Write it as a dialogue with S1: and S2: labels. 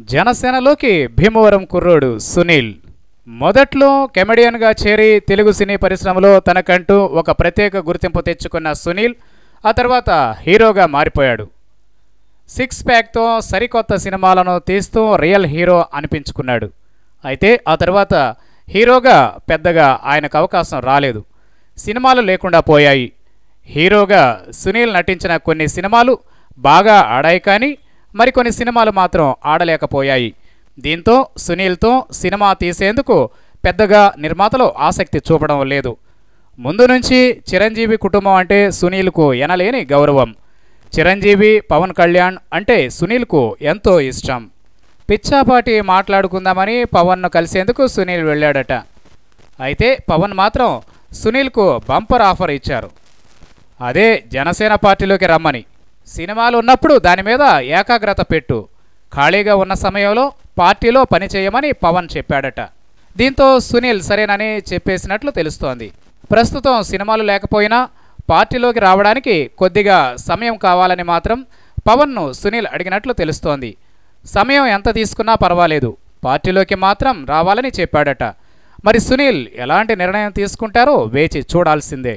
S1: జనసేనలోకి భీమవరం కుర్రోడు సునీల్ మొదట్లో కమెడియన్గా చేరి తెలుగు సినీ పరిశ్రమలో తనకంటూ ఒక ప్రత్యేక గుర్తింపు తెచ్చుకున్న సునీల్ ఆ తర్వాత హీరోగా మారిపోయాడు. సిక్స్ ప్యాక్తో సరికొత్త సినిమాలను తీస్తూ రియల్ హీరో అనిపించుకున్నాడు. అయితే ఆ తర్వాత హీరోగా పెద్దగా ఆయనకు అవకాశం రాలేదు. సినిమాలు లేకుండా పోయాయి. హీరోగా సునీల్ నటించిన కొన్ని సినిమాలు బాగా ఆడాయి, కానీ మరికొన్ని సినిమాలు మాత్రం ఆడలేకపోయాయి. దీంతో సునీల్తో సినిమా తీసేందుకు పెద్దగా నిర్మాతలు ఆసక్తి చూపడం లేదు. ముందు నుంచి చిరంజీవి కుటుంబం అంటే సునీల్కు ఎనలేని గౌరవం. చిరంజీవి, పవన్ కళ్యాణ్ అంటే సునీల్కు ఎంతో ఇష్టం. పిచ్చాపాటి మాట్లాడుకుందామని పవన్ను కలిసేందుకు సునీల్ వెళ్ళాడట. అయితే పవన్ మాత్రం సునీల్కు బంపర్ ఆఫర్ ఇచ్చారు. అదే జనసేన పార్టీలోకి రమ్మని. సినిమాలు ఉన్నప్పుడు దాని మీద ఏకాగ్రత పెట్టు, ఖాళీగా ఉన్న సమయంలో పార్టీలో పనిచేయమని పవన్ చెప్పాడట. దీంతో సునీల్ సరేనని చెప్పేసినట్లు తెలుస్తోంది. ప్రస్తుతం సినిమాలు లేకపోయినా పార్టీలోకి రావడానికి కొద్దిగా సమయం కావాలని మాత్రం పవన్ను సునీల్ అడిగినట్లు తెలుస్తోంది. సమయం ఎంత తీసుకున్నా పర్వాలేదు, పార్టీలోకి మాత్రం రావాలని చెప్పాడట. మరి సునీల్ ఎలాంటి నిర్ణయం తీసుకుంటారో వేచి చూడాల్సిందే.